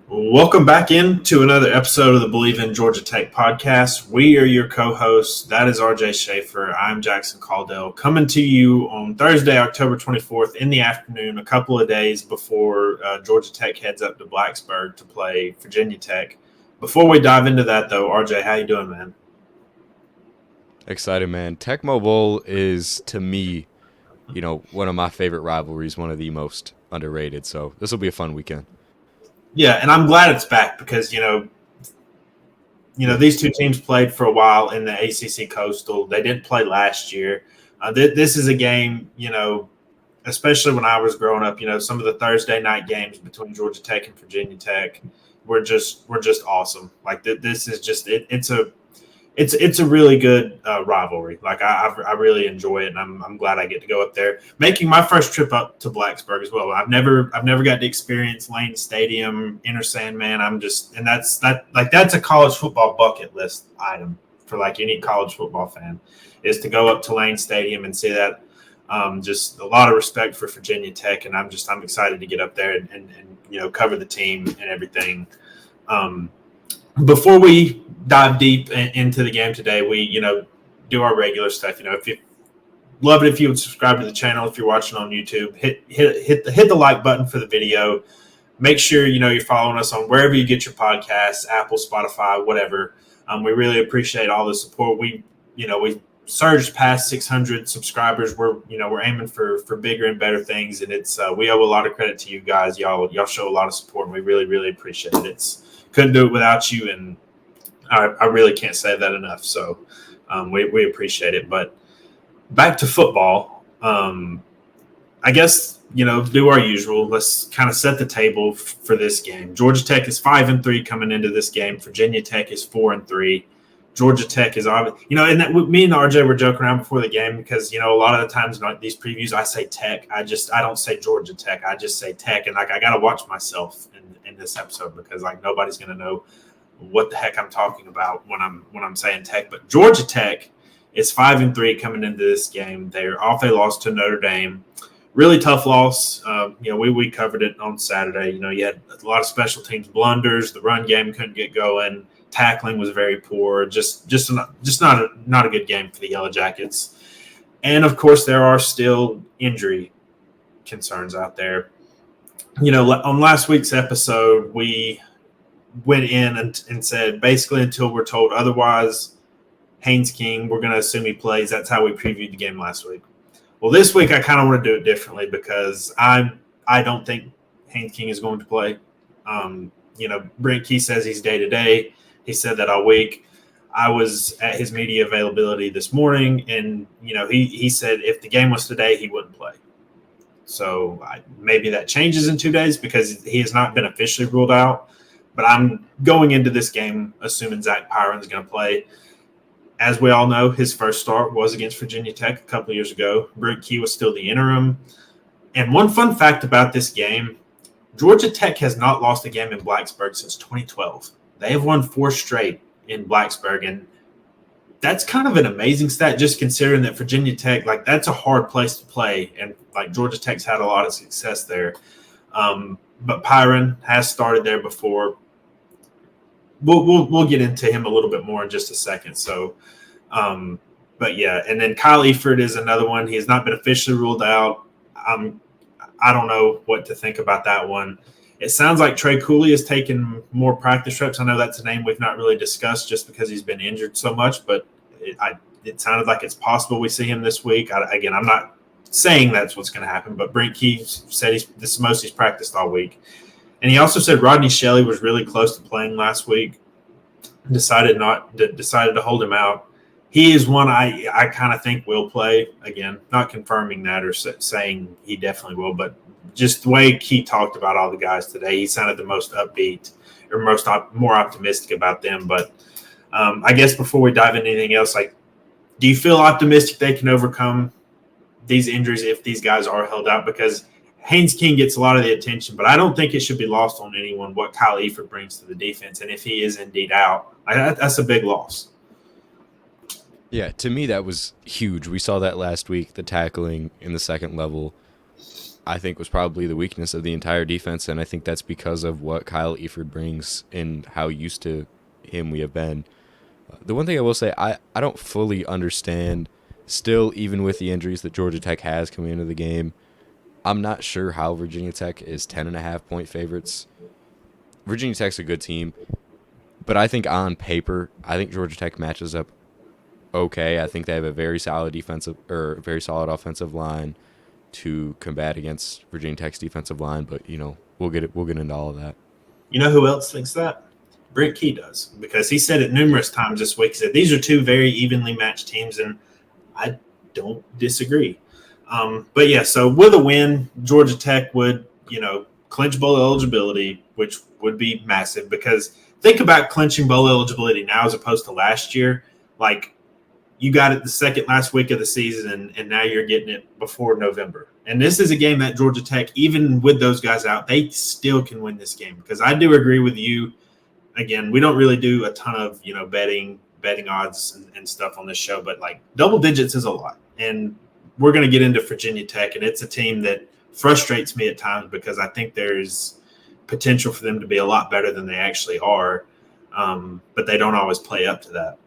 Welcome back into another episode of the Believe in Georgia Tech podcast. We are your co-hosts. That is RJ Schafer. I'm Jackson Caudell, coming to you on Thursday, October 24th in the afternoon, a couple of days before Georgia Tech heads up to Blacksburg to play Virginia Tech. Before we dive into that, though, RJ, how you doing, man? Excited, man. Tecmo Bowl is, to me, one of my favorite rivalries, one of the most underrated. So this will be a fun weekend. Yeah, and I'm glad it's back because, these two teams played for a while in the ACC Coastal. They didn't play last year. This is a game, especially when I was growing up, some of the Thursday night games between Georgia Tech and Virginia Tech were just awesome. Like this is just it's a really good rivalry. Like I really enjoy it, and I'm glad I get to go up there. Making my first trip up to Blacksburg as well. I've never got to experience Lane Stadium, Inner Sandman. That's a college football bucket list item for like any college football fan, is to go up to Lane Stadium and see that. Just a lot of respect for Virginia Tech, and I'm excited to get up there and cover the team and everything. Before we dive deep into the game today, we do our regular stuff. If you love it, if you would subscribe to the channel, if you're watching on YouTube, hit the like button for the video. Make sure you're following us on wherever you get your podcasts, Apple, Spotify, whatever. We really appreciate all the support. We surged past 600 subscribers. We're aiming for bigger and better things, and it's we owe a lot of credit to you guys. Y'all show a lot of support, and we really, really appreciate it. Couldn't do it without you, and I really can't say that enough. So we appreciate it. But back to football. I guess do our usual. Let's kind of set the table for this game. Georgia Tech is 5-3 coming into this game. Virginia Tech is 4-3. Georgia Tech is obvious, and that me and RJ were joking around before the game because a lot of the times in these previews I say Tech. I don't say Georgia Tech. I just say Tech, and like I got to watch myself in this episode because like nobody's going to know what the heck I'm talking about when I'm saying Tech. But Georgia Tech is 5-3 coming into this game. They're off a loss to Notre Dame. Really tough loss. We covered it on Saturday. You had a lot of special teams blunders. The run game couldn't get going. Tackling was very poor. Just not a good game for the Yellow Jackets. And of course, there are still injury concerns out there. On last week's episode, we went in and said basically until we're told otherwise, Haynes King, we're going to assume he plays. That's how we previewed the game last week. Well, this week I kind of want to do it differently because I don't think Haynes King is going to play. Brent Key says he's day-to-day. He said that all week. I was at his media availability this morning, and he said if the game was today, he wouldn't play. So maybe that changes in 2 days because he has not been officially ruled out. But I'm going into this game assuming Zach Pyron's going to play. As we all know, his first start was against Virginia Tech a couple of years ago. Brent Key was still the interim. And one fun fact about this game, Georgia Tech has not lost a game in Blacksburg since 2012. They have won 4 straight in Blacksburg, and that's kind of an amazing stat just considering that Virginia Tech, like that's a hard place to play, and like Georgia Tech's had a lot of success there. But Pyron has started there before. We'll get into him a little bit more in just a second. So, but yeah, and then Kyle Eford is another one. He has not been officially ruled out. I don't know what to think about that one. It sounds like Trey Cooley has taken more practice reps. I know that's a name we've not really discussed just because he's been injured so much, but it sounded like it's possible we see him this week. Again, I'm not saying that's what's going to happen, but Brent Key said this is most he's practiced all week. And he also said Rodney Shelley was really close to playing last week, decided to hold him out. He is one I kind of think will play. Again, not confirming that or saying he definitely will, but just the way he talked about all the guys today, he sounded the most upbeat or more optimistic about them. But I guess before we dive into anything else, like, do you feel optimistic they can overcome these injuries if these guys are held out? Because Haynes King gets a lot of the attention, but I don't think it should be lost on anyone what Kyle Eford brings to the defense. And if he is indeed out, that's a big loss. Yeah, to me, that was huge. We saw that last week, the tackling in the second level. I think was probably the weakness of the entire defense, and I think that's because of what Kyle Eford brings and how used to him we have been. The one thing I will say, I don't fully understand still, even with the injuries that Georgia Tech has coming into the game. I'm not sure how Virginia Tech is 10.5-point favorites. Virginia Tech's a good team, but I think on paper, I think Georgia Tech matches up okay. I think they have a very solid defensive or very solid offensive line to combat against Virginia Tech's defensive line, but we'll get into all of that. You know who else thinks that? Brent Key does, because he said it numerous times this week. He said these are two very evenly matched teams, and I don't disagree. But yeah, so with a win, Georgia Tech would, clinch bowl eligibility, which would be massive, because think about clinching bowl eligibility now as opposed to last year. Like, you got it the second last week of the season, and now you're getting it before November. And this is a game that Georgia Tech, even with those guys out, they still can win this game, because I do agree with you. Again, we don't really do a ton of, betting odds and stuff on this show, but like double digits is a lot. And we're going to get into Virginia Tech, and it's a team that frustrates me at times because I think there's potential for them to be a lot better than they actually are, but they don't always play up to that.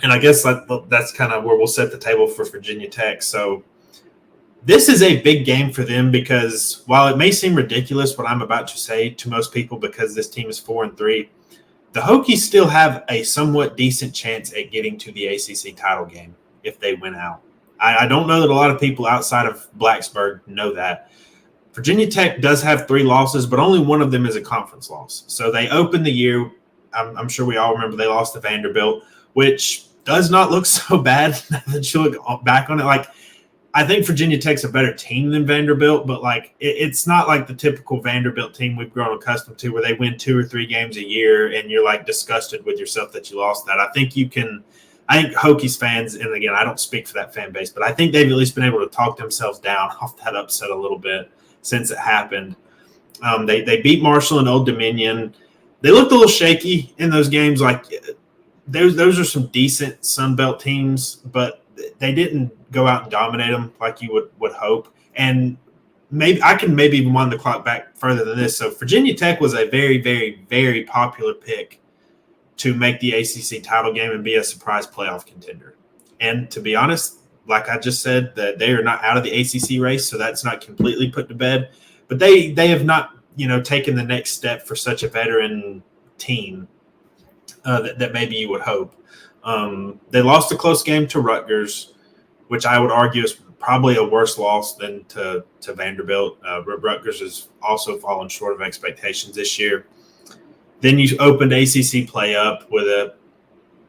And I guess that's kind of where we'll set the table for Virginia Tech. So this is a big game for them, because while it may seem ridiculous what I'm about to say to most people, because this team is 4-3, the Hokies still have a somewhat decent chance at getting to the ACC title game if they win out. I don't know that a lot of people outside of Blacksburg know that. Virginia Tech does have 3 losses, but only one of them is a conference loss. So they opened the year, I'm sure we all remember, they lost to Vanderbilt, which does not look so bad now that you look back on it. Like, I think Virginia Tech's a better team than Vanderbilt, but like it's not like the typical Vanderbilt team we've grown accustomed to, where they win 2 or 3 games a year and you're like disgusted with yourself that you lost that. I think Hokies fans, and again, I don't speak for that fan base, but I think they've at least been able to talk themselves down off that upset a little bit since it happened. They beat Marshall and Old Dominion. They looked a little shaky in those games. Like, those are some decent Sun Belt teams, but they didn't go out and dominate them like you would hope. And maybe I can even wind the clock back further than this. So Virginia Tech was a very, very, very popular pick to make the ACC title game and be a surprise playoff contender. And to be honest, like I just said, that they are not out of the ACC race, so that's not completely put to bed. But they have not, taken the next step for such a veteran team that maybe you would hope. They lost a close game to Rutgers, which I would argue is probably a worse loss than to Vanderbilt. Rutgers has also fallen short of expectations this year. Then you opened ACC play up with a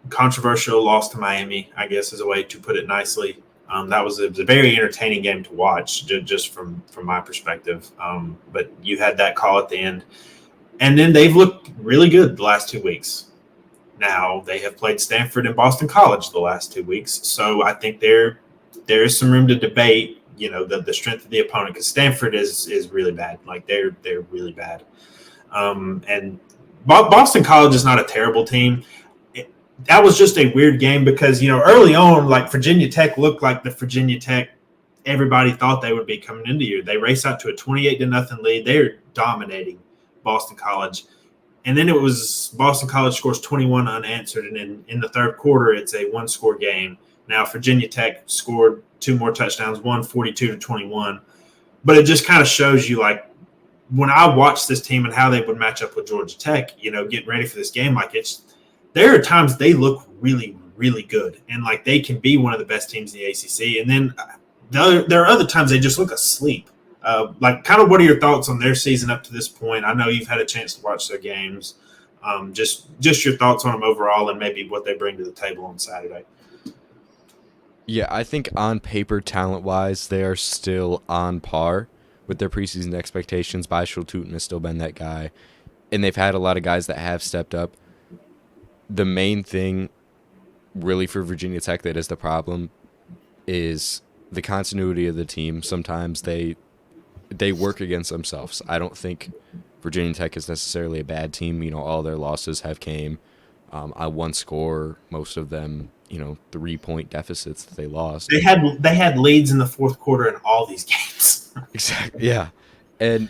controversial loss to Miami, I guess is a way to put it nicely. It was a very entertaining game to watch, just from my perspective. But you had that call at the end. And then they've looked really good the last 2 weeks. Now, they have played Stanford and Boston College the last 2 weeks. So I think there is some room to debate, the strength of the opponent, because Stanford is really bad. Like, they're really bad. And Boston College is not a terrible team. That was just a weird game because, early on, like, Virginia Tech looked like the Virginia Tech everybody thought they would be coming into year. They race out to a 28-0 lead. They're dominating Boston College. And then it was Boston College scores 21 unanswered. And in the third quarter, it's a 1-score game. Now, Virginia Tech scored 2 more touchdowns, one 42-21. But it just kind of shows you, like, when I watched this team and how they would match up with Georgia Tech, getting ready for this game, like, there are times they look really, really good. And, like, they can be one of the best teams in the ACC. And then there are other times they just look asleep. Like, kind of what are your thoughts on their season up to this point? I know you've had a chance to watch their games. Just your thoughts on them overall and maybe what they bring to the table on Saturday. Yeah, I think on paper, talent-wise, they are still on par with their preseason expectations. Byshul Tootin has still been that guy. And they've had a lot of guys that have stepped up. The main thing, really, for Virginia Tech that is the problem is the continuity of the team. Sometimes they work against themselves. I don't think Virginia Tech is necessarily a bad team. All their losses have came on 1 score, most of them, 3-point deficits that they lost. They had leads in the fourth quarter in all these games. Exactly. Yeah. And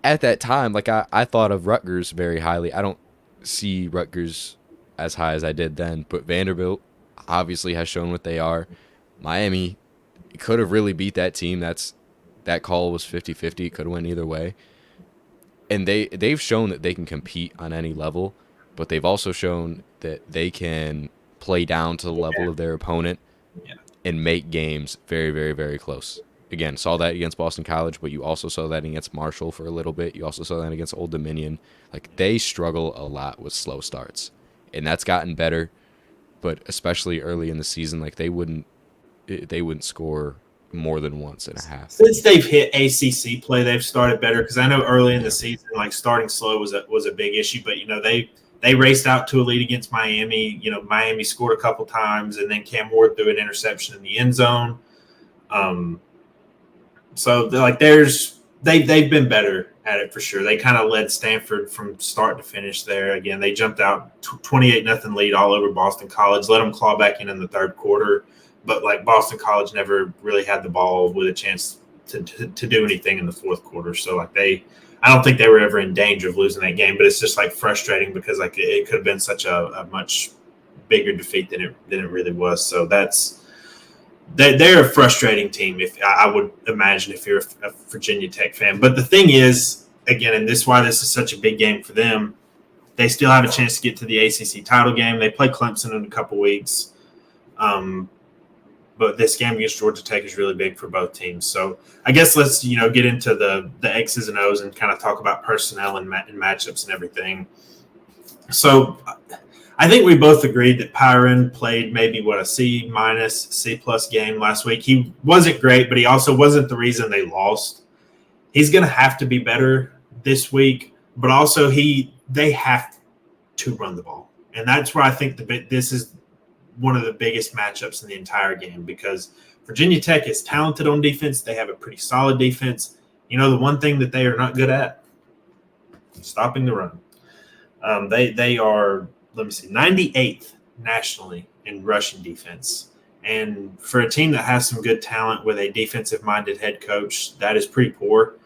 at that time, like I thought of Rutgers very highly. I don't see Rutgers as high as I did then, but Vanderbilt obviously has shown what they are. Miami could have really beat that team. That call was 50-50. It could have went either way. And they've shown that they can compete on any level, but they've also shown that they can play down to the level of their opponent Yeah. and make games very, very, very close. Again, saw that against Boston College, but you also saw that against Marshall for a little bit. You also saw that against Old Dominion. Like, they struggle a lot with slow starts, and that's gotten better. But especially early in the season, like they wouldn't score more than once in a half. Since they've hit ACC play, they've started better because I know early in the Yeah, season, like starting slow was a big issue. But they raced out to a lead against Miami. Miami scored a couple times, and then Cam Ward threw an interception in the end zone. So they've been better at it for sure. They kind of led Stanford from start to finish there. Again, they jumped out 28-0 lead all over Boston College, let them claw back in the third quarter. But like Boston College never really had the ball with a chance to do anything in the fourth quarter. So I don't think they were ever in danger of losing that game. But it's just like frustrating because like it could have been such a much bigger defeat than it really was. So they're a frustrating team. If I would imagine if you're a Virginia Tech fan, but the thing is, again, and this is why this is such a big game for them. They still have a chance to get to the ACC title game. They play Clemson in a couple weeks, but this game against Georgia Tech is really big for both teams. So I guess let's get into the X's and O's and kind of talk about personnel and matchups and everything. So I think we both agreed that Pyron played maybe a C minus, C plus game last week. He wasn't great, but he also wasn't the reason they lost. He's going to have to be better this week, but also they have to run the ball. And that's where I think this is one of the biggest matchups in the entire game because Virginia Tech is talented on defense. They have a pretty solid defense. The one thing that they are not good at, stopping the run. They are, let me see, 98th nationally in rushing defense. And for a team that has some good talent with a defensive-minded head coach, that is pretty poor.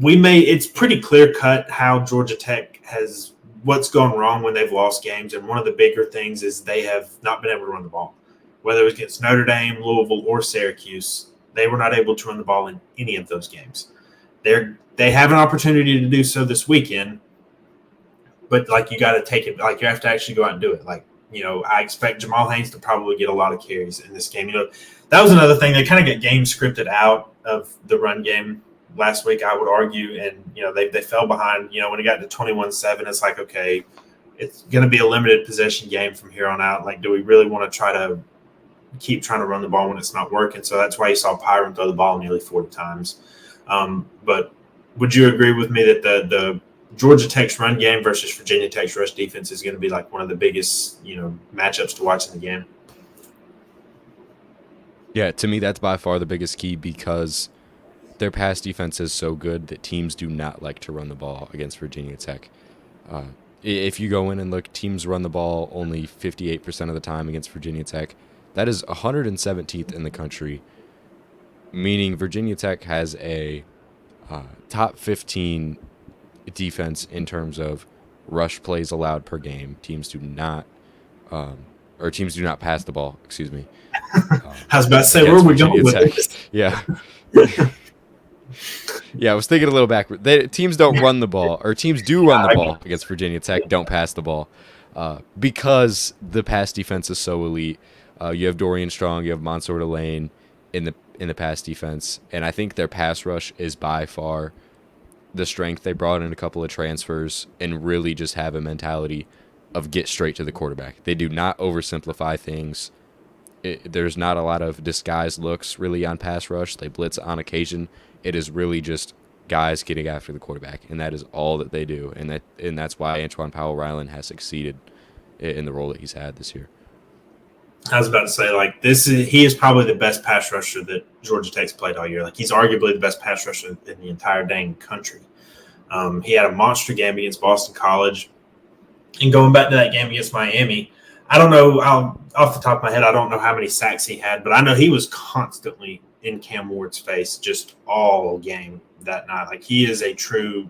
It's pretty clear-cut how Georgia Tech has what's gone wrong when they've lost games. And one of the bigger things is they have not been able to run the ball. Whether it was against Notre Dame, Louisville, or Syracuse, they were not able to run the ball in any of those games. They have an opportunity to do so this weekend, but like you got to take it, like you have to actually go out and do it. Like, I expect Jamal Haynes to probably get a lot of carries in this game. That was another thing. They kind of get game scripted out of the run game last week, I would argue. And, they fell behind, when it got to 21-7, it's like, okay, it's going to be a limited possession game from here on out. Like, do we really want to try to keep trying to run the ball when it's not working? So that's why you saw Pyron throw the ball nearly 40 times. But would you agree with me that the Georgia Tech's run game versus Virginia Tech's rush defense is going to be like one of the biggest, matchups to watch in the game? yeah. To me, that's by far the biggest key because their pass defense is so good that teams do not like to run the ball against Virginia Tech. If you go in and look, teams run the ball only 58% of the time against Virginia Tech. That is 117th in the country, meaning Virginia Tech has a top 15 defense in terms of rush plays allowed per game. Teams do not pass the ball. Excuse me. I was about to say, where are we going with this? Yeah. Yeah, I was thinking a little backward. Teams don't run the ball, or teams do run the ball against Virginia Tech, don't pass the ball. Because the pass defense is so elite. You have Dorian Strong, you have Mansour Delane in the pass defense, and I think their pass rush is by far the strength. They brought in a couple of transfers and really just have a mentality of get straight to the quarterback. They do not oversimplify things. There's not a lot of disguised looks really on pass rush. They blitz on occasion. It is really just guys getting after the quarterback, and that is all that they do. And that's why Antoine Powell-Ryland has succeeded in the role that he's had this year. I was about to say, like, he is probably the best pass rusher that Georgia Tech's played all year. Like, he's arguably the best pass rusher in the entire dang country. He had a monster game against Boston College. And going back to that game against Miami, I don't know, off the top of my head, I don't know how many sacks he had, but I know he was constantly in Cam Ward's face just all game that night. Like he is a true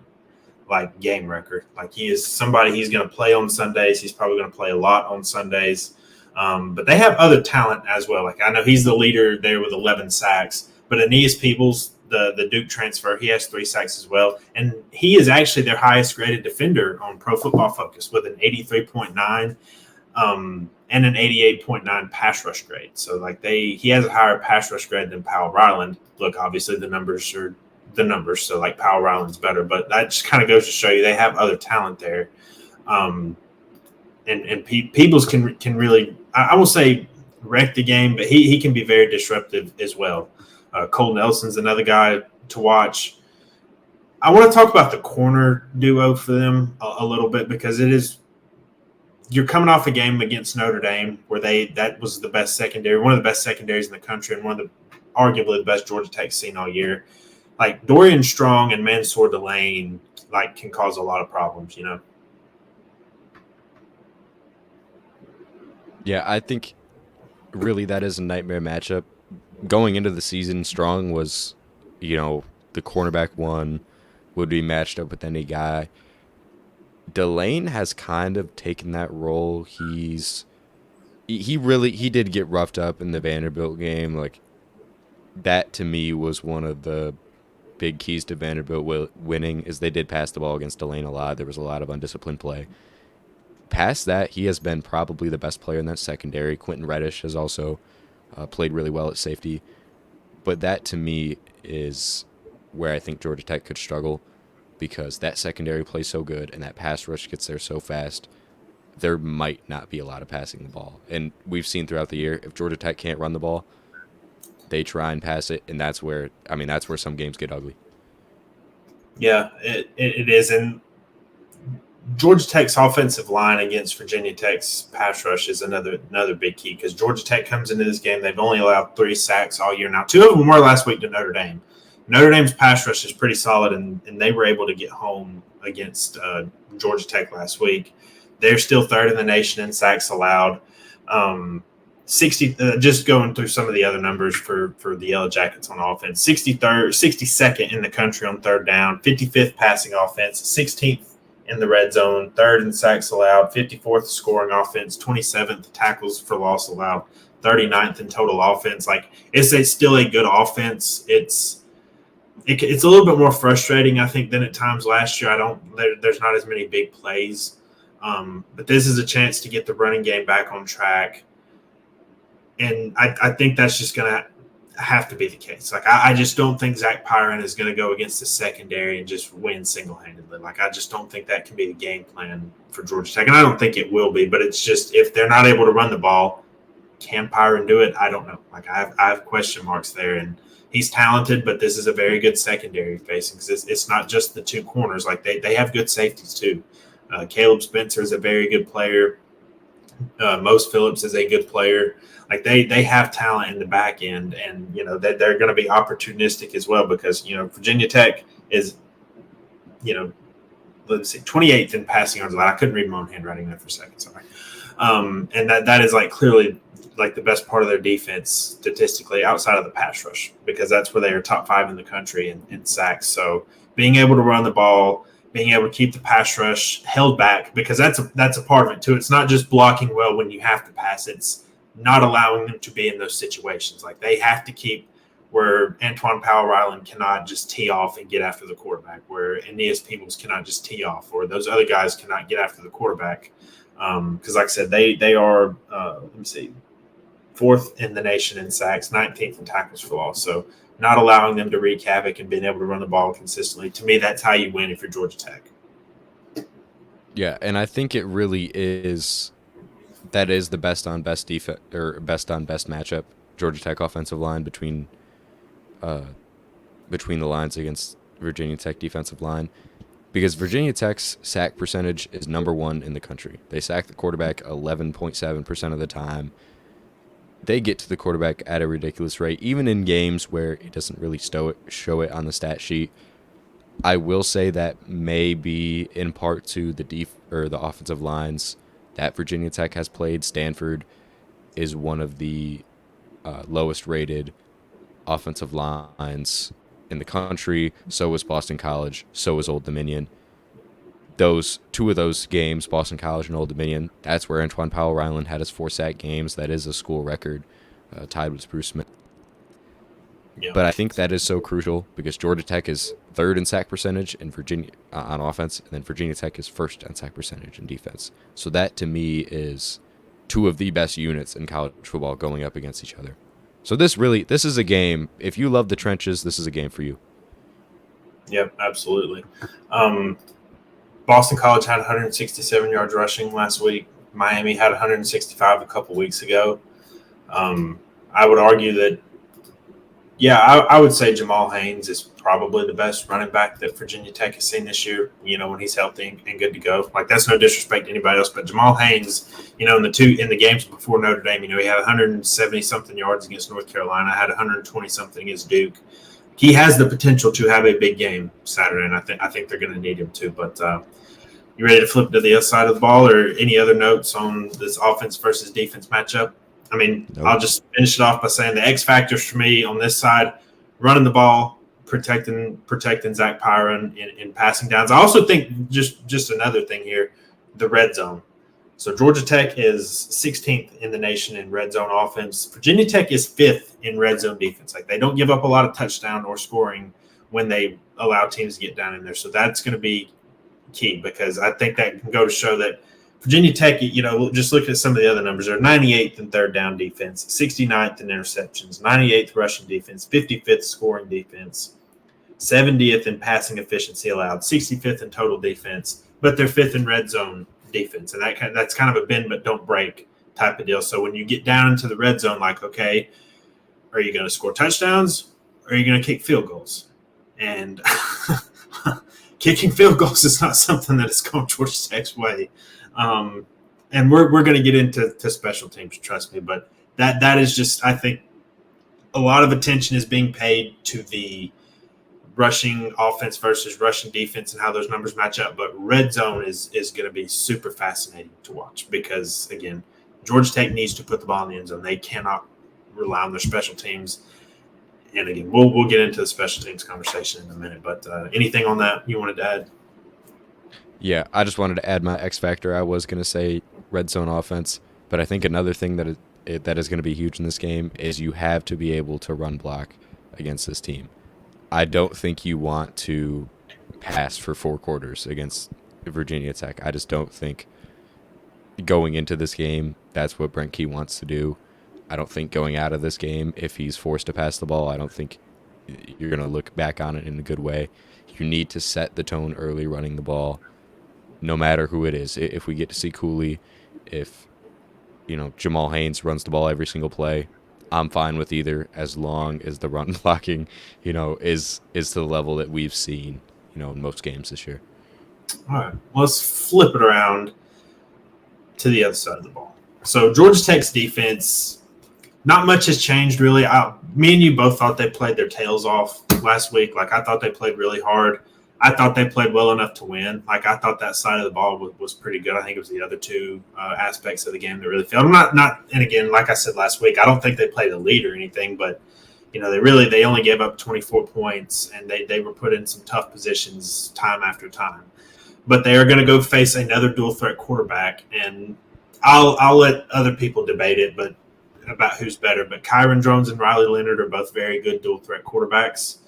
like game wrecker. Like he is somebody he's going to play on Sundays. He's probably going to play a lot on Sundays. But they have other talent as well. Like I know he's the leader there with 11 sacks, but Aeneas Peebles, the Duke transfer, he has 3 sacks as well. And he is actually their highest graded defender on Pro Football Focus with an 83.9 and an 88.9 pass rush grade. So like he has a higher pass rush grade than Powell Ryland. Look, obviously the numbers are the numbers. So like Powell Ryland's better, but that just kind of goes to show you they have other talent there. And Peebles can really, I won't say wreck the game, but he can be very disruptive as well. Cole Nelson's another guy to watch. I want to talk about the corner duo for them a little bit because you're coming off a game against Notre Dame where that was the best secondary, one of the best secondaries in the country, and one of the arguably the best Georgia Tech's seen all year. Like Dorian Strong and Mansour Delane like can cause a lot of problems, you know. Yeah, I think really that is a nightmare matchup. Going into the season, Strong was, the cornerback one, would be matched up with any guy. Delane has kind of taken that role. He did get roughed up in the Vanderbilt game. Like that to me was one of the big keys to Vanderbilt winning is they did pass the ball against Delane a lot. There was a lot of undisciplined play. Past that, he has been probably the best player in that secondary. Quentin Reddish has also played really well at safety. But that, to me, is where I think Georgia Tech could struggle because that secondary plays so good and that pass rush gets there so fast, there might not be a lot of passing the ball. And we've seen throughout the year, if Georgia Tech can't run the ball, they try and pass it, and that's where some games get ugly. Yeah, it is. And Georgia Tech's offensive line against Virginia Tech's pass rush is another big key because Georgia Tech comes into this game. They've only allowed 3 sacks all year. Now, 2 of them were last week to Notre Dame. Notre Dame's pass rush is pretty solid, and they were able to get home against Georgia Tech last week. They're still 3rd in the nation in sacks allowed. 60. Just going through some of the other numbers for the Yellow Jackets on offense. 62nd in the country on 3rd down. 55th passing offense. 16th in the red zone, 3rd in sacks allowed, 54th scoring offense, 27th tackles for loss allowed, 39th in total offense. Like it's still a good offense. It's a little bit more frustrating, I think, than at times last year. There's not as many big plays, but this is a chance to get the running game back on track, and I think that's just going to have to be the case. Like I just don't think Zach Pyron is going to go against the secondary and just win single-handedly. Like I just don't think that can be the game plan for Georgia Tech, and I don't think it will be. But it's just if they're not able to run the ball, can Pyron do it? I don't know. Like I have question marks there, and he's talented, but this is a very good secondary facing because it's not just the 2 corners. Like they have good safeties too. Caleb Spencer is a very good player. Mose Phillips is a good player. Like they have talent in the back end, and they're going to be opportunistic as well because Virginia Tech is let's see 28th in passing yards allowed. I couldn't read my own handwriting there for a second, sorry. And that is like clearly like the best part of their defense statistically outside of the pass rush because that's where they are top 5 in the country in sacks. So being able to run the ball, being able to keep the pass rush held back because that's a part of it too. It's not just blocking well when you have to pass. It's not allowing them to be in those situations. Like they have to keep where Antoine Powell-Ryland cannot just tee off and get after the quarterback, where Aeneas Peebles cannot just tee off, or those other guys cannot get after the quarterback. Because like I said, they are, 4th in the nation in sacks, 19th in tackles for loss. So not allowing them to wreak havoc and being able to run the ball consistently. To me, that's how you win if you're Georgia Tech. Yeah, and I think it really is. That is the best on best defense or best on best matchup. Georgia Tech offensive line between the lines against Virginia Tech defensive line, because Virginia Tech's sack percentage is number 1 in the country. They sack the quarterback 11.7% of the time. They get to the quarterback at a ridiculous rate, even in games where it doesn't really show it on the stat sheet. I will say that may be in part to the offensive lines that Virginia Tech has played. Stanford is one of the lowest rated offensive lines in the country. So was Boston College. So was Old Dominion. Those two of those games, Boston College and Old Dominion, that's where Antoine Powell-Ryland had his 4 sack games. That is a school record, tied with Bruce Smith. Yeah. But I think that is so crucial because Georgia Tech is third in sack percentage in Virginia on offense, and then Virginia Tech is first in sack percentage in defense. So that to me is two of the best units in college football going up against each other. So this is a game. If you love the trenches, this is a game for you. Yep, absolutely. Boston College had 167 yards rushing last week. Miami had 165 a couple weeks ago. I would argue that, I would say Jamal Haynes is probably the best running back that Virginia Tech has seen this year, when he's healthy and good to go. Like, that's no disrespect to anybody else, but Jamal Haynes, in the games before Notre Dame, he had 170-something yards against North Carolina, had 120-something against Duke. He has the potential to have a big game Saturday, and I think they're going to need him too. But you ready to flip to the other side of the ball, or any other notes on this offense versus defense matchup? I mean, nope. I'll just finish it off by saying the X factors for me on this side: running the ball, protecting Zach Pyron in passing downs. I also think just another thing here, the red zone. So Georgia Tech is 16th in the nation in red zone offense. Virginia Tech is 5th in red zone defense. Like, they don't give up a lot of touchdown or scoring when they allow teams to get down in there. So that's going to be key, because I think that can go to show that Virginia Tech, just look at some of the other numbers. They're 98th in third down defense, 69th in interceptions, 98th rushing defense, 55th scoring defense, 70th in passing efficiency allowed, 65th in total defense, but they're 5th in red zone defense, and that's kind of a bend but don't break type of deal. So when you get down into the red zone, like, okay, are you going to score touchdowns or are you going to kick field goals? And kicking field goals is not something that is going Georgia Tech's way. And we're going to get into special teams, trust me. But that is just, I think, a lot of attention is being paid to the rushing offense versus rushing defense and how those numbers match up. But red zone is going to be super fascinating to watch because, again, Georgia Tech needs to put the ball in the end zone. They cannot rely on their special teams. And, again, we'll get into the special teams conversation in a minute. But anything on that you wanted to add? Yeah, I just wanted to add my X factor. I was going to say red zone offense, but I think another thing that is going to be huge in this game is you have to be able to run block against this team. I don't think you want to pass for 4 quarters against Virginia Tech. I just don't think going into this game that's what Brent Key wants to do. I don't think going out of this game, if he's forced to pass the ball, I don't think you're going to look back on it in a good way. You need to set the tone early running the ball, no matter who it is. If we get to see Cooley, if Jamal Haynes runs the ball every single play, I'm fine with either, as long as the run blocking, is to the level that we've seen, in most games this year. All right, let's flip it around to the other side of the ball. So Georgia Tech's defense, not much has changed really. Me and you both thought they played their tails off last week. Like, I thought they played really hard. I thought they played well enough to win. Like, I thought that side of the ball was pretty good. I think it was the other two aspects of the game that really failed. And again, like I said last week, I don't think they played elite or anything, but they only gave up 24 points, and they were put in some tough positions time after time. But they are going to go face another dual threat quarterback, and I'll let other people debate it, but about who's better. But Kyron Drones and Riley Leonard are both very good dual threat quarterbacks.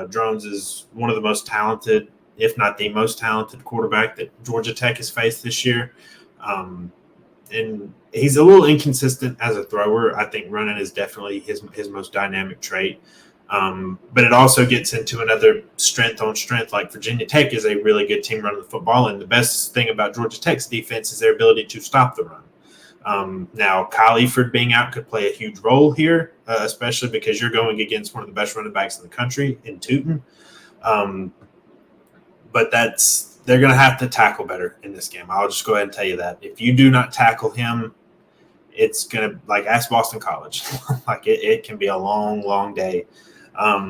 Drones is one of the most talented, if not the most talented quarterback that Georgia Tech has faced this year. And he's a little inconsistent as a thrower. I think running is definitely his most dynamic trait. But it also gets into another strength on strength. Like, Virginia Tech is a really good team running the football, and the best thing about Georgia Tech's defense is their ability to stop the run. Now, Kyle Eford being out could play a huge role here, especially because you're going against one of the best running backs in the country in Tootin. But they're going to have to tackle better in this game. I'll just go ahead and tell you that. If you do not tackle him, it's going to, like, ask Boston College. Like, it can be a long, long day.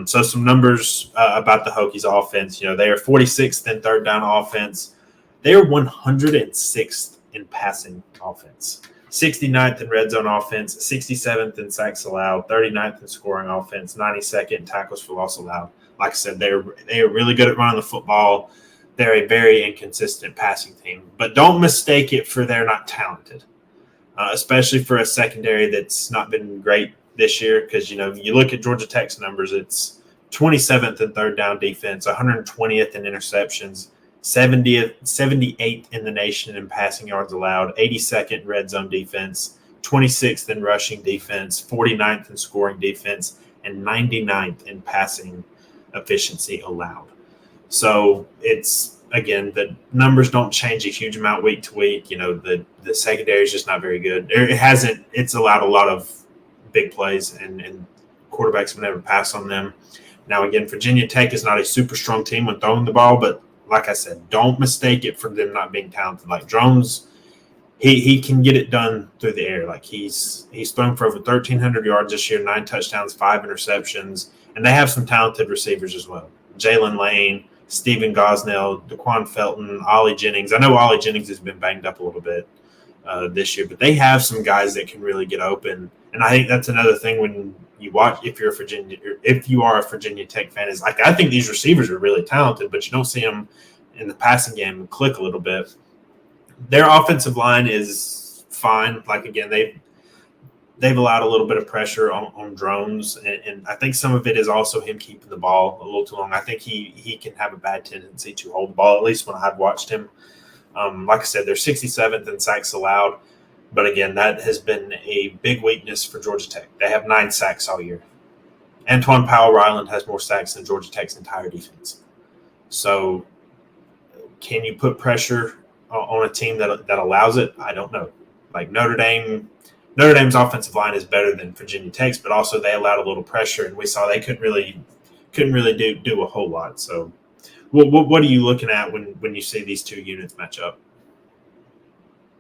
So some numbers about the Hokies offense. They are 46th in third down offense. They are 106th in passing offense. 69th in red zone offense, 67th in sacks allowed, 39th in scoring offense, 92nd in tackles for loss allowed. Like I said, they are really good at running the football. They're a very inconsistent passing team. But don't mistake it for they're not talented, especially for a secondary that's not been great this year. Because, you look at Georgia Tech's numbers, it's 27th in third down defense, 120th in interceptions, 78th in the nation in passing yards allowed, 82nd in red zone defense, 26th in rushing defense, 49th in scoring defense, and 99th in passing efficiency allowed. So it's, again, the numbers don't change a huge amount week to week. The secondary is just not very good. It's allowed a lot of big plays, and quarterbacks have never passed on them. Now, again, Virginia Tech is not a super strong team when throwing the ball, but like I said, don't mistake it for them not being talented. Like Drones, he can get it done through the air. Like he's thrown for over 1,300 yards this year, 9 touchdowns, 5 interceptions, and they have some talented receivers as well. Jalen Lane, Stephen Gosnell, Daquan Felton, Ollie Jennings. I know Ollie Jennings has been banged up a little bit this year, but they have some guys that can really get open. And I think that's another thing when you watch, if you are a Virginia Tech fan, is like, I think these receivers are really talented, but you don't see them in the passing game click a little bit. Their offensive line is fine. Like, again, they've allowed a little bit of pressure on Drones, and I think some of it is also him keeping the ball a little too long. I think he can have a bad tendency to hold the ball, at least when I've watched him. Like I said, they're 67th in sacks allowed. But again, that has been a big weakness for Georgia Tech. They have 9 sacks all year. Antoine Powell-Ryland has more sacks than Georgia Tech's entire defense. So can you put pressure on a team that allows it? I don't know. Like Notre Dame's offensive line is better than Virginia Tech's, but also they allowed a little pressure, and we saw they couldn't really do a whole lot. So what are you looking at when you see these two units match up?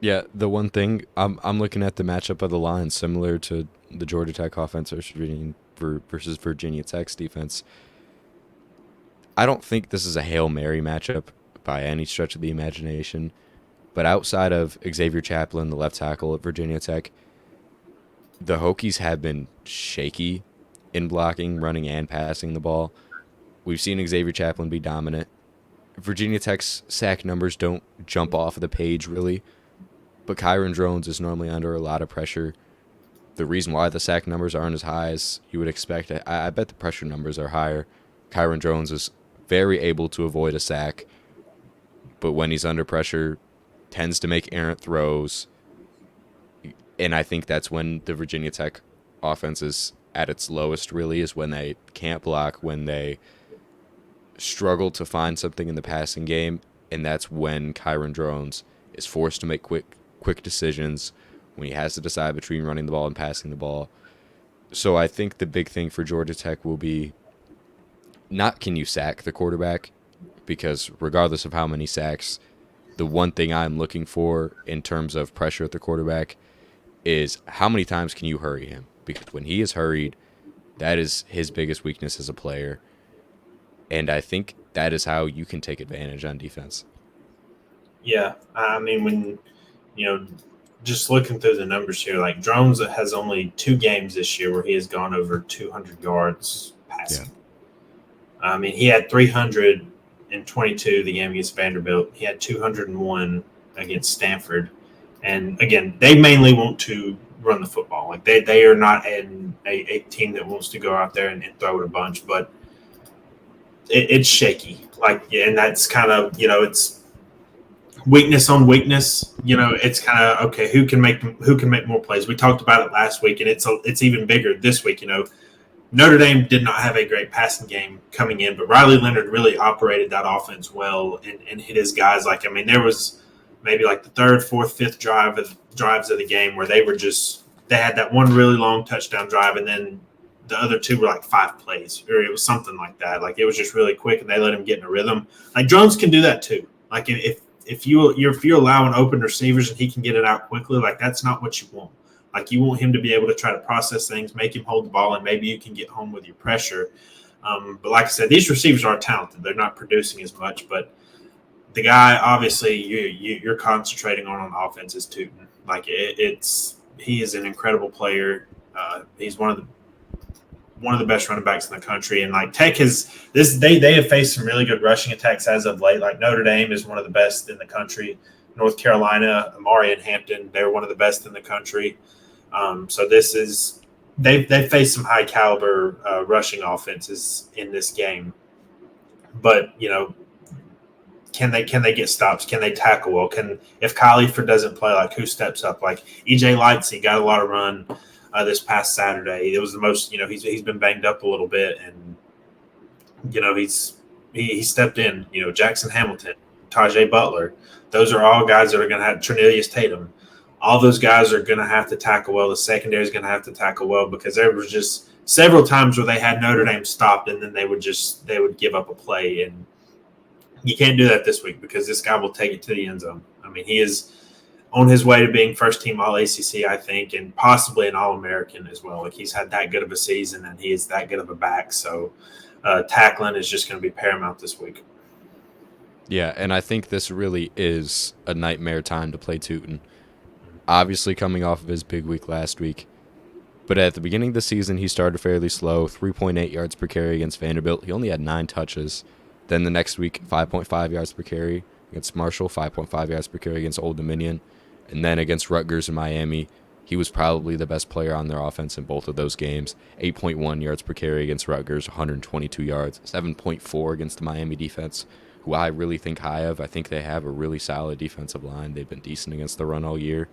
Yeah, the one thing I'm looking at the matchup of the line similar to the Georgia Tech offense versus Virginia Tech's defense. I don't think this is a Hail Mary matchup by any stretch of the imagination, but outside of Xavier Chaplin, the left tackle at Virginia Tech, the Hokies have been shaky in blocking, running, and passing the ball. We've seen Xavier Chaplin be dominant. Virginia Tech's sack numbers don't jump off of the page really, but Kyron Drones is normally under a lot of pressure. The reason why the sack numbers aren't as high as you would expect, I bet the pressure numbers are higher. Kyron Drones is very able to avoid a sack, but when he's under pressure, tends to make errant throws. And I think that's when the Virginia Tech offense is at its lowest, really, is when they can't block, when they struggle to find something in the passing game, and that's when Kyron Drones is forced to make quick decisions, when he has to decide between running the ball and passing the ball. So I think the big thing for Georgia Tech will be not can you sack the quarterback, because regardless of how many sacks, the one thing I'm looking for in terms of pressure at the quarterback is how many times can you hurry him? Because when he is hurried, that is his biggest weakness as a player. And I think that is how you can take advantage on defense. Yeah, I mean, when, just looking through the numbers here, like Drones has only 2 games this year where he has gone over 200 yards passing. Yeah. I mean, he had 322 the game against Vanderbilt. He had 201 against Stanford. And again, they mainly want to run the football. Like they are not a team that wants to go out there and throw it a bunch, but it's shaky. And that's kind of, it's weakness on weakness. It's kind of, okay, who can make more plays? We talked about it last week, and it's even bigger this week. Notre Dame did not have a great passing game coming in, but Riley Leonard really operated that offense well and hit his guys. There was maybe like the 3rd, 4th, 5th drives of the game where they had that one really long touchdown drive, and then the other 2 were like 5 plays, or it was something like that. Like, it was just really quick, and they let him get in a rhythm. Like, Jones can do that too. Like, if you allow an open receivers and he can get it out quickly, like, that's not what you want. Like, you want him to be able to try to process things, make him hold the ball, and maybe you can get home with your pressure. But like I said, these receivers are talented. They're not producing as much, but the guy, obviously, you're concentrating on offense is Tootin. Like he is an incredible player. He's one of the best running backs in the country. And like Tech they have faced some really good rushing attacks as of late. Like Notre Dame is one of the best in the country. North Carolina, Amari and Hampton, they're one of the best in the country. So they've faced some high caliber rushing offenses in this game. But can they get stops? Can they tackle well? If Kyle Eifert doesn't play, like who steps up? Like EJ Lightsey got a lot of run this past Saturday. It was the most. He's been banged up a little bit, and he stepped in. Jackson Hamilton, Tajay Butler. Those are all guys that are going to have Trinilius Tatum. All those guys are going to have to tackle well. The secondary is going to have to tackle well because there was just several times where they had Notre Dame stopped and then they would give up a play, and you can't do that this week because this guy will take it to the end zone. I mean, he is on his way to being first team All ACC, I think, and possibly an All American as well. Like he's had that good of a season and he is that good of a back. So tackling is just going to be paramount this week. Yeah, and I think this really is a nightmare time to play Tootin. Obviously coming off of his big week last week. But at the beginning of the season, he started fairly slow, 3.8 yards per carry against Vanderbilt. He only had 9 touches. Then the next week, 5.5 yards per carry against Marshall, 5.5 yards per carry against Old Dominion. And then against Rutgers and Miami, he was probably the best player on their offense in both of those games. 8.1 yards per carry against Rutgers, 122 yards, 7.4 against the Miami defense, who I really think high of. I think they have a really solid defensive line. They've been decent against the run all year.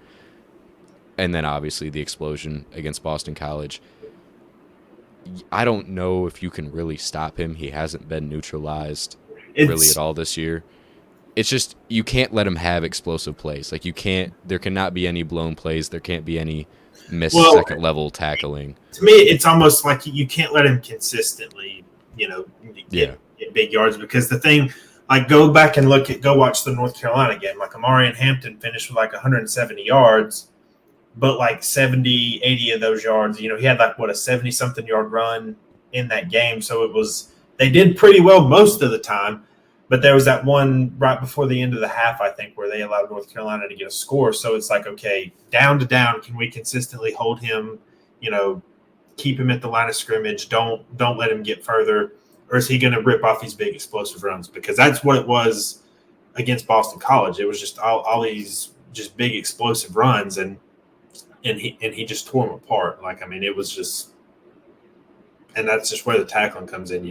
And then obviously the explosion against Boston College. I don't know if you can really stop him. He hasn't been neutralized really at all this year. It's just you can't let him have explosive plays. Like there cannot be any blown plays. There can't be any missed second level tackling. To me, it's almost like you can't let him consistently, get big yards because the thing, like go back and go watch the North Carolina game. Like Amari and Hampton finished with like 170 yards. But like 70, 80 of those yards, he had like a 70-something yard run in that game. So they did pretty well most of the time. But there was that one right before the end of the half, I think, where they allowed North Carolina to get a score. So it's like, okay, down to down, can we consistently hold him, keep him at the line of scrimmage? Don't let him get further. Or is he going to rip off these big explosive runs? Because that's what it was against Boston College. It was just all these just big explosive runs, and he just tore them apart. Like, I mean, it was just – and that's just where the tackling comes in,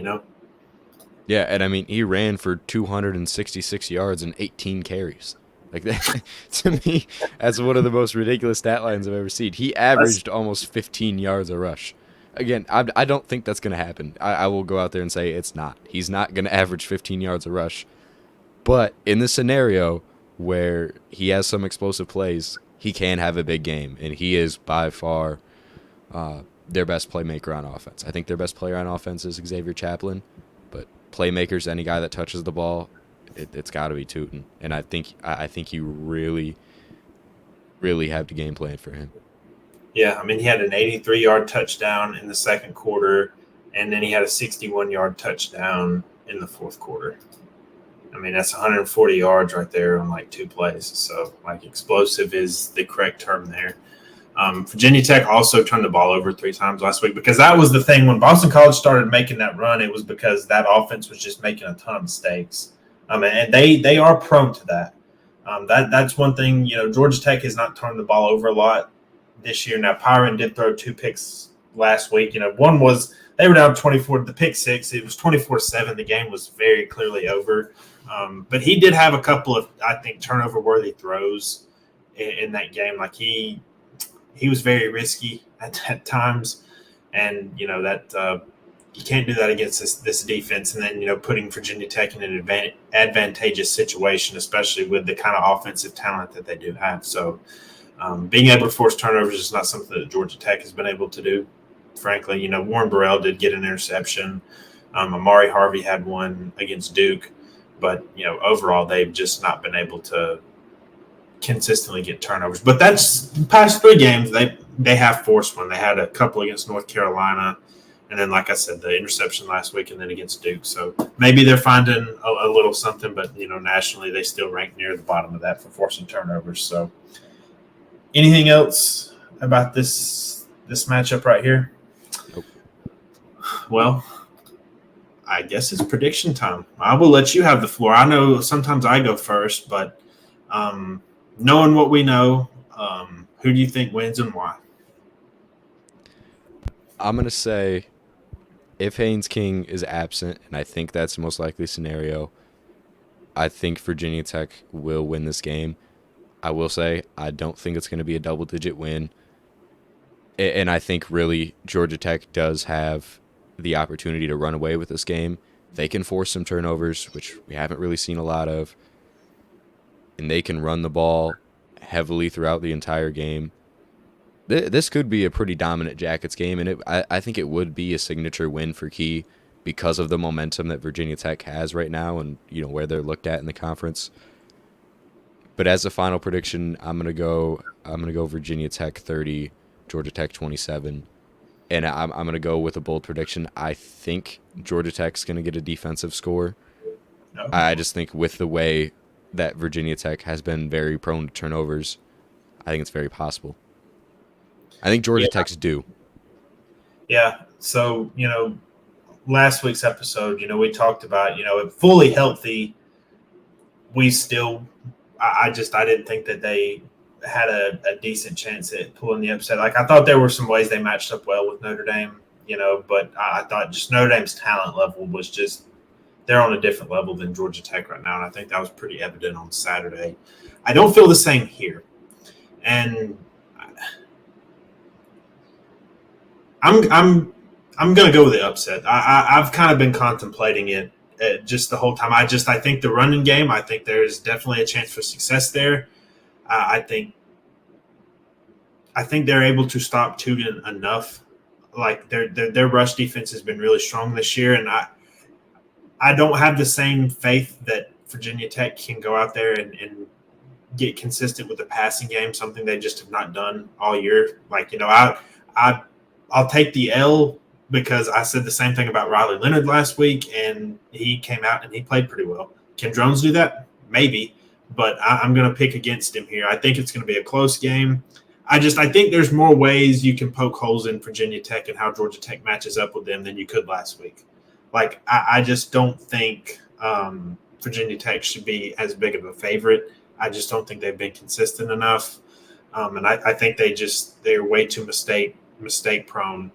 Yeah, and I mean, he ran for 266 yards and 18 carries. Like that, to me, that's one of the most ridiculous stat lines I've ever seen. He averaged almost 15 yards a rush. Again, I don't think that's going to happen. I will go out there and say it's not. He's not going to average 15 yards a rush. But in the scenario where he has some explosive plays, he can have a big game, and he is by far their best playmaker on offense. I think their best player on offense is Xavier Chaplin, but playmakers, any guy that touches the ball, it's got to be Tootin. And I think you really, really have to game plan for him. Yeah, I mean, he had an 83-yard touchdown in the second quarter, and then he had a 61-yard touchdown in the fourth quarter. I mean, that's 140 yards right there on like 2 plays. So, like, explosive is the correct term there. Virginia Tech also turned the ball over 3 times last week because that was the thing. When Boston College started making that run, it was because that offense was just making a ton of mistakes. And they are prone to that. That's one thing. Georgia Tech has not turned the ball over a lot this year. Now, Pyron did throw 2 picks last week. One was they were down 24. The pick 6, it was 24-7. The game was very clearly over. But he did have a couple of, I think, turnover-worthy throws in that game. Like he was very risky at times, and that you can't do that against this defense. And then putting Virginia Tech in an advantageous situation, especially with the kind of offensive talent that they do have. So being able to force turnovers is not something that Georgia Tech has been able to do. Frankly, Warren Burrell did get an interception. Amari Harvey had one against Duke. But, overall, they've just not been able to consistently get turnovers. But that's the past 3 games, they have forced one. They had a couple against North Carolina. And then, like I said, the interception last week and then against Duke. So maybe they're finding a little something. But, nationally, they still rank near the bottom of that for forcing turnovers. So Anything else about this matchup right here? Nope. Well, I guess it's prediction time. I will let you have the floor. I know sometimes I go first, but knowing what we know, who do you think wins and why? I'm going to say if Haynes King is absent, and I think that's the most likely scenario, I think Virginia Tech will win this game. I will say I don't think it's going to be a double-digit win. And I think really Georgia Tech does have the opportunity to run away with this game. They can force some turnovers, which we haven't really seen a lot of. And they can run the ball heavily throughout the entire game. This could be a pretty dominant Jackets game, and I think it would be a signature win for Key because of the momentum that Virginia Tech has right now and where they're looked at in the conference. But as a final prediction, I'm gonna go Virginia Tech 30, Georgia Tech 27. And I'm going to go with a bold prediction. I think Georgia Tech's going to get a defensive score. No. I just think with the way that Virginia Tech has been very prone to turnovers, I think it's very possible. I think Georgia Tech's due. Yeah. So, last week's episode, we talked about, fully healthy, we still – I didn't think that they had a decent chance at pulling the upset. Like, I thought there were some ways they matched up well with Notre Dame, but I thought just Notre Dame's talent level was just – they're on a different level than Georgia Tech right now, and I think that was pretty evident on Saturday. I don't feel the same here. And I'm going to go with the upset. I've kind of been contemplating it just the whole time. I think the running game, I think there's definitely a chance for success there. I think they're able to stop Tugin enough. Like their rush defense has been really strong this year, and I don't have the same faith that Virginia Tech can go out there and get consistent with the passing game, something they just have not done all year. Like, I'll take the L because I said the same thing about Riley Leonard last week, and he came out and he played pretty well. Can Drones do that? Maybe, but I'm going to pick against him here. I think it's going to be a close game. I think there's more ways you can poke holes in Virginia Tech and how Georgia Tech matches up with them than you could last week. Like, I just don't think Virginia Tech should be as big of a favorite. I just don't think they've been consistent enough. And I think they're way too mistake prone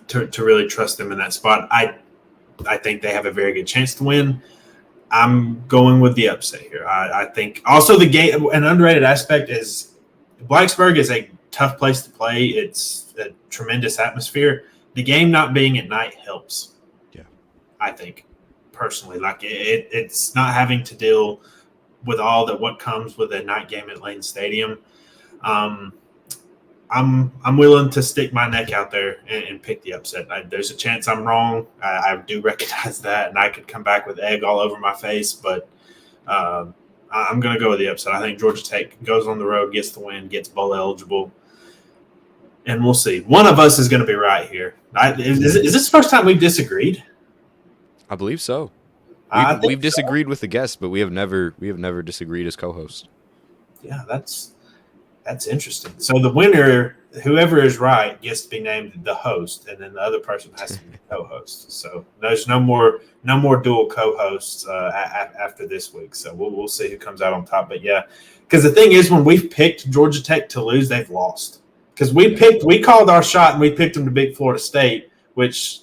to really trust them in that spot. I think they have a very good chance to win. I'm going with the upset here. I think also the game, an underrated aspect is Blacksburg is a tough place to play. It's a tremendous atmosphere. The game not being at night helps. Yeah, I think personally, like it's not having to deal with all that what comes with a night game at Lane Stadium. I'm willing to stick my neck out there and pick the upset. There's a chance I'm wrong. I do recognize that, and I could come back with egg all over my face, but I'm going to go with the upset. I think Georgia Tech goes on the road, gets the win, gets bowl eligible, and we'll see. One of us is going to be right here. Is this the first time we've disagreed? I believe so. We've disagreed with the guests, but we have never disagreed as co-hosts. Yeah, that's interesting. So the winner, whoever is right, gets to be named the host, and then the other person has to be the co-host. So there's no more dual co-hosts after this week. So we'll see who comes out on top. But yeah, because the thing is, when we've picked Georgia Tech to lose, they've lost. Because we called our shot and we picked them to beat Florida State, which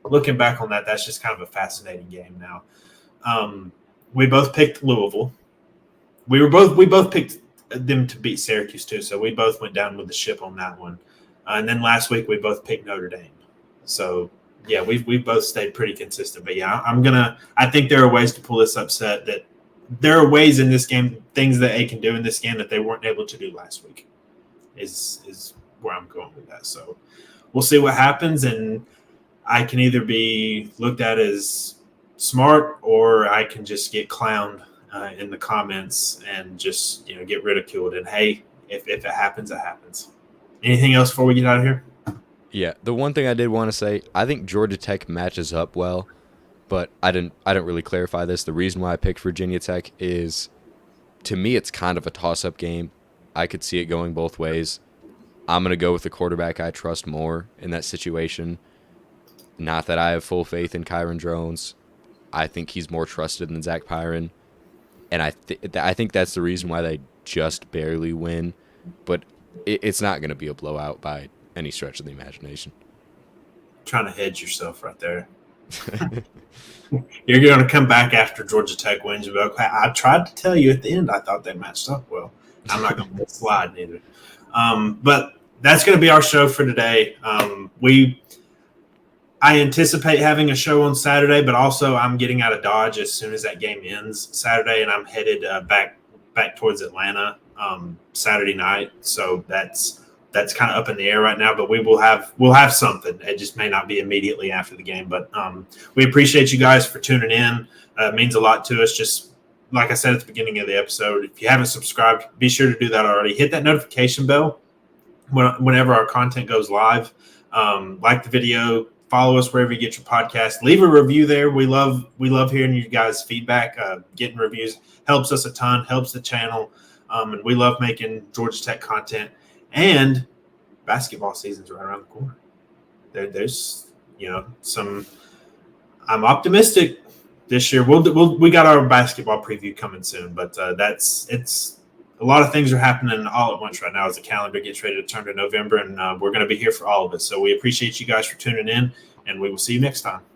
looking back on that, that's just kind of a fascinating game now. We both picked Louisville. We both picked them to beat Syracuse too, so we both went down with the ship on that one. And then last week we both picked Notre Dame. So yeah, we both stayed pretty consistent. But yeah, I think there are ways to pull this upset. That there are ways in this game, things that they can do in this game that they weren't able to do last week. Is where I'm going with that. So we'll see what happens, and I can either be looked at as smart or I can just get clowned in the comments and just get ridiculed. And hey, if it happens, it happens. Anything else before we get out of here? Yeah, the one thing I did want to say, I think Georgia Tech matches up well, but I didn't really clarify this. The reason why I picked Virginia Tech is, to me, it's kind of a toss-up game. I could see it going both ways. I'm going to go with the quarterback I trust more in that situation. Not that I have full faith in Kyron Drones. I think he's more trusted than Zach Pyron. And I think that's the reason why they just barely win. But it's not going to be a blowout by any stretch of the imagination. Trying to hedge yourself right there. You're going to come back after Georgia Tech wins. You'll be like, I tried to tell you at the end I thought they matched up well. I'm not going to let it slide neither. But that's going to be our show for today. I anticipate having a show on Saturday, but also I'm getting out of Dodge as soon as that game ends Saturday, and I'm headed back towards Atlanta Saturday night. So that's kind of up in the air right now, but we'll have something. It just may not be immediately after the game, but we appreciate you guys for tuning in. It means a lot to us. Just like I said at the beginning of the episode, if you haven't subscribed, be sure to do that already. Hit that notification bell whenever our content goes live. Like the video, follow us wherever you get your podcast. Leave a review there. We love hearing you guys' feedback. Getting reviews helps us a ton, helps the channel, and we love making Georgia Tech content. And basketball season's right around the corner. There's some. I'm optimistic this year. We got our basketball preview coming soon, but it's a lot of things are happening all at once right now as the calendar gets ready to turn to November, and we're going to be here for all of it. So we appreciate you guys for tuning in, and we will see you next time.